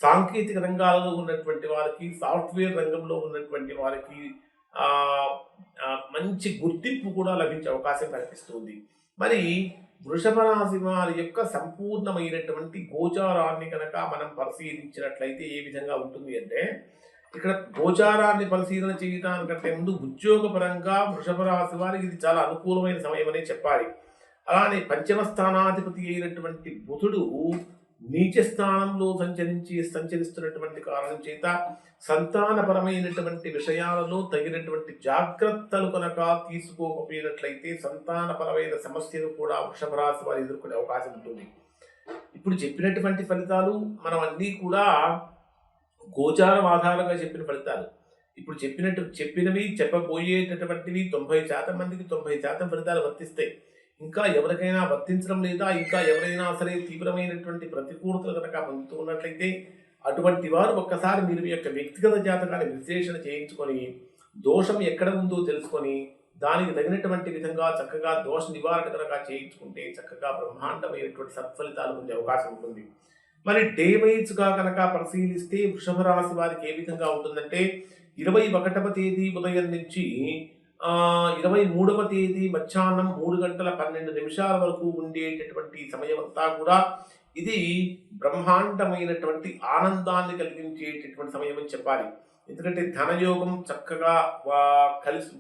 సాంకేతిక రంగాలలో ఉన్నటువంటి వారికి, సాఫ్ట్‌వేర్ రంగంలో ఉన్నటువంటి వారికి మంచి గుర్తింపు కూడా లభించే అవకాశం కనిపిస్తుంది. మరి వృషభ రాశి వారి యొక్క సంపూర్ణమైనటువంటి గోచారాన్ని కనుక మనం పరిశీలించినట్లయితే ఏ విధంగా ఉంటుంది అంటే, ఇక్కడ గోచారాన్ని పరిశీలన చేయడానికంటే ముందు ఉద్యోగపరంగా వృషభ రాశి వారికి ఇది చాలా అనుకూలమైన సమయం అనే చెప్పాలి. అలానే పంచమ స్థానాధిపతి అయినటువంటి బుధుడు నీచ స్థానంలో సంచరిస్తున్నటువంటి కారణం చేత సంతానపరమైనటువంటి విషయాలలో తగినటువంటి జాగ్రత్తలు కనుక తీసుకోకపోయినట్లయితే సంతానపరమైన సమస్యలు కూడా వృషభ రాశి వారు ఎదుర్కొనే అవకాశం ఉంటుంది. ఇప్పుడు చెప్పినటువంటి ఫలితాలు మనం అన్నీ కూడా గోచారం ఆధారంగా చెప్పిన ఫలితాలు. ఇప్పుడు చెప్పినవి చెప్పబోయేటటువంటివి 90% మందికి 90% ఫలితాలు వర్తిస్తాయి. ఇంకా ఎవరికైనా వర్తించడం లేదా, ఇంకా ఎవరైనా సరే తీవ్రమైనటువంటి ప్రతికూలతలు కనుక పొందుతూ ఉన్నట్లయితే అటువంటి వారు ఒక్కసారి మీరు మీ యొక్క వ్యక్తిగత జాతకాన్ని విశ్లేషణ చేయించుకొని దోషం ఎక్కడ ఉందో తెలుసుకొని దానికి తగినటువంటి విధంగా చక్కగా దోష నివారణ కనుక చేయించుకుంటే చక్కగా బ్రహ్మాండమైనటువంటి సత్ఫలితాలు పొందే అవకాశం ఉంటుంది. మరి డే వైజ్గా కనుక పరిశీలిస్తే వృషభ రాశి వారికి ఏ విధంగా ఉంటుందంటే 21వ తేదీ ఉదయం నుంచి 23వ తేదీ మధ్యాహ్నం 3:12 వరకు ఉండేటటువంటి సమయం అంతా కూడా ఇది బ్రహ్మాండమైనటువంటి ఆనందాన్ని కలిగించేటటువంటి సమయం అని చెప్పాలి. ఎందుకంటే ధనయోగం చక్కగా కలిసి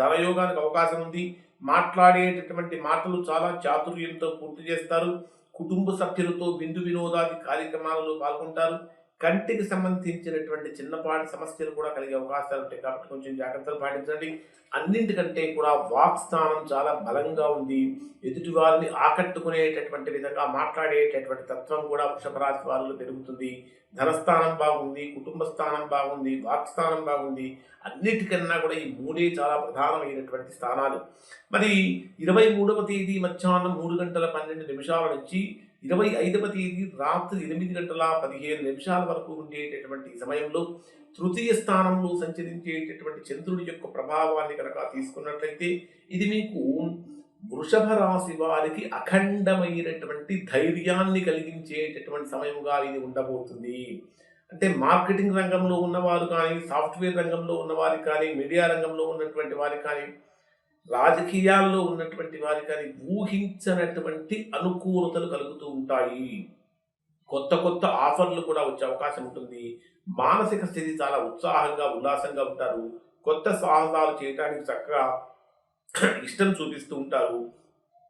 ధనయోగానికి అవకాశం ఉంది. మాట్లాడేటటువంటి మాటలు చాలా చాతుర్యంతో పూర్తి చేస్తారు. కుటుంబ సభ్యులతో విందు వినోదాది కార్యక్రమాలలో పాల్గొంటారు. కంటికి సంబంధించినటువంటి చిన్నపాటి సమస్యలు కూడా కలిగే అవకాశాలు ఉంటాయి కాబట్టి కొంచెం జాగ్రత్తలు పాటించండి. అన్నింటికంటే కూడా వాక్ స్థానం చాలా బలంగా ఉంది. ఎదుటి వారిని ఆకట్టుకునేటటువంటి విధంగా మాట్లాడేటటువంటి తత్వం కూడా వృషభ రాశి వారిలో పెరుగుతుంది. ధనస్థానం బాగుంది, కుటుంబ స్థానం బాగుంది, వాక్ స్థానం బాగుంది. అన్నిటికన్నా కూడా ఈ మూడే చాలా ప్రధానమైనటువంటి స్థానాలు. మరి 23వ తేదీ మధ్యాహ్నం 3:12 నుంచి 25వ తేదీ రాత్రి 8:15 వరకు ఉండేటటువంటి సమయంలో తృతీయ స్థానంలో సంచరించేటటువంటి చంద్రుడి యొక్క ప్రభావాన్ని కనుక తీసుకున్నట్లయితే ఇది మీకు వృషభ రాశి వారికి అఖండమైనటువంటి ధైర్యాన్ని కలిగించేటటువంటి సమయంగా ఇది ఉండబోతుంది. అంటే మార్కెటింగ్ రంగంలో ఉన్నవారు కానీ, సాఫ్ట్వేర్ రంగంలో ఉన్నవారికి కానీ, మీడియా రంగంలో ఉన్నటువంటి వారికి కానీ, రాజకీయాల్లో ఉన్నటువంటి వారికి కానీ ఊహించనటువంటి అనుకూలతలు కలుగుతూ ఉంటాయి. కొత్త కొత్త ఆఫర్లు కూడా వచ్చే అవకాశం ఉంటుంది. మానసిక స్థితి చాలా ఉత్సాహంగా ఉల్లాసంగా ఉంటారు. కొత్త సాహసాలు చేయడానికి చక్కగా ఇష్టం చూపిస్తూ ఉంటారు.